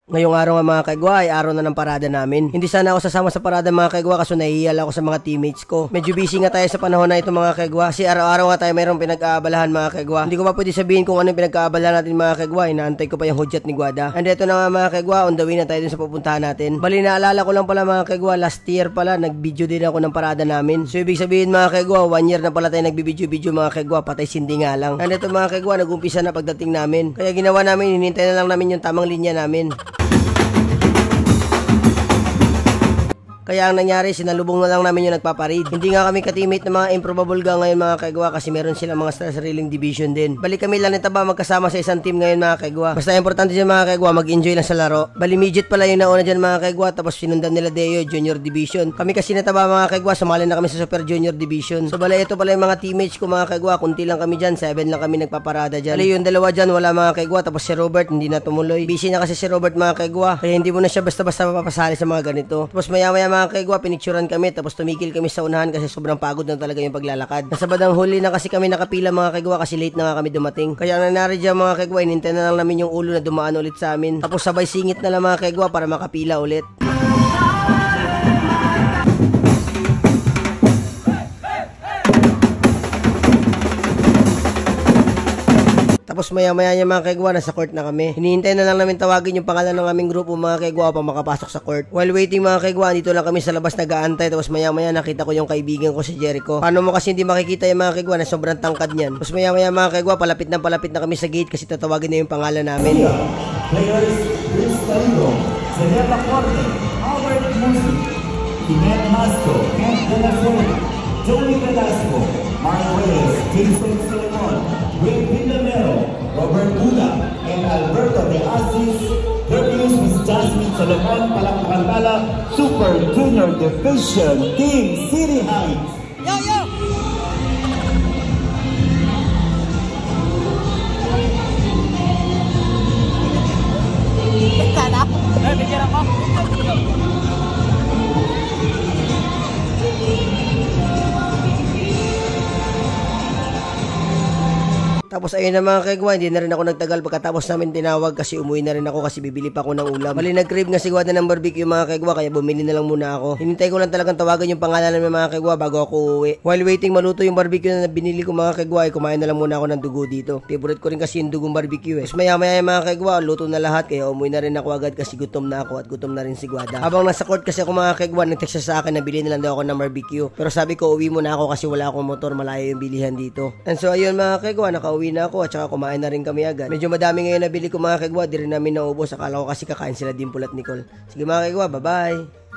Ngayong araw nga mga kaigwa ay araw na ng parada namin. Hindi sana ako sasama sa parada mga kaigwa kaso nahihiyala ako sa mga teammates ko. Medyo busy nga tayo sa panahon na ito mga kaigwa kasi araw-araw nga tayo mayroong pinag-aabalahan mga kaigwa. Hindi ko pa pwede sabihin kung ano yung pinag-aabalahan natin mga kaigwa. Inaantay ko pa yung hudyat ni Guada. And ito na nga mga kaigwa, on the way na tayo dun sa pupuntahan natin. Bali naalala ko lang pala mga kaigwa, last year pala nag-video din ako ng parada namin. So ibig sabihin mga kaigwa, 1 year na pala tayo nag-video mga kaigwa, patay sindi nga lang. And ito mga kaigwa, nag-umpisa na pagdating namin. Kaya ginawa namin, hinintay na lang namin yung tamang linya namin. Kaya ang nangyari, sinalubong na lang namin yung nagpaparid. Hindi nga kami ka-teammate ng mga improbable gang ngayon mga kaigwa kasi meron silang mga sariling division din. Bali kami lang nito ba magkasama sa isang team ngayon mga kaigwa. Basta importante dyan mga kaigwa, mag-enjoy lang sa laro. Bali midget pala yung nauna dyan mga kaigwa, tapos sinundan nila Deo, Junior Division. Kami kasi nataba mga kaigwa, sumali na kami sa Super Junior Division. So bali ito pala yung mga teammates ko mga kaigwa, kunti lang kami dyan, 7 lang kami nagpaparada dyan. Bali yung dalawa dyan, wala mga kaigwa, tapos si Robert hindi na tumuloy. Busy na kasi si Robert mga kaigwa, kaya hindi mo na siya basta-basta mapapasali sa mga ganito. Tapos maya-maya mga kaigwa, pinicturan kami tapos tumigil kami sa unahan kasi sobrang pagod na talaga yung paglalakad. Nasa badang huli na kasi kami nakapila mga kaigwa kasi late na nga kami dumating. Kaya ang nangyari dyan mga kaigwa, inintay na lang namin yung ulo na dumaan ulit sa amin. Tapos sabay singit na lang mga kaigwa para makapila ulit. Tapos maya-maya niya mga kaigwa, nasa court na kami. Hinihintay na lang namin tawagin yung pangalan ng aming grupo mga kaigwa pa makapasok sa court. While waiting mga kaigwa, dito lang kami sa labas nag-aantay. Tapos maya-maya nakita ko yung kaibigan ko si Jericho. Paano mo kasi hindi makikita yung mga kaigwa na sobrang tangkad niyan. Tapos maya-maya mga kaigwa, palapit na kami sa gate kasi tatawagin na yung pangalan namin. Players, Chris Talino, Zeneta Corte, Howard Musi, Kimet Masco, Kent De La Fuente, Joey Velasco, Mark Reyes, Jason Solomon, Will Villamero, Robert Bula, and Alberto De Asis. Their news is Jasmine Solomon, palakpakan pala, Super Junior Division, Team City Heights. Yo, yo! Sana? Bigyan ako. Tapos ayun na mga kaigwa, hindi na rin ako nagtagal pagkatapos namin tinawag kasi umuwi na rin ako kasi bibili pa ako ng ulam. Bali nag-crave nga si Guada ng barbecue mga kaigwa kaya bumili na lang muna ako. Hinintay ko lang talagang tawagan yung pangalan ng mga kaigwa bago ako uuwi. While waiting maluto yung barbecue na binili ko mga kaigwa ay kumain na lang muna ako ng dugo dito. Favorite ko rin kasi yung dugong barbecue eh. Tapos maya-maya yung mga kaigwa, luto na lahat kaya umuwi na rin ako agad kasi gutom na ako at gutom na rin si Guada. Habang nasa court kasi ako mga kaigwa, nag-text siya sa akin na bilhin na lang daw ako ng barbecue. Pero sabi ko uwi muna ako kasi wala akong motor, malayo yung bilihan dito. And so ayun mga kaigwa, nakauwi na ako at saka kumain na rin kami agad. Medyo madami ngayon nabili ko mga kaigwa, di rin namin naubos. Akala ko kasi kakain sila Dimple at Nicole. Sige mga kaigwa, bye-bye!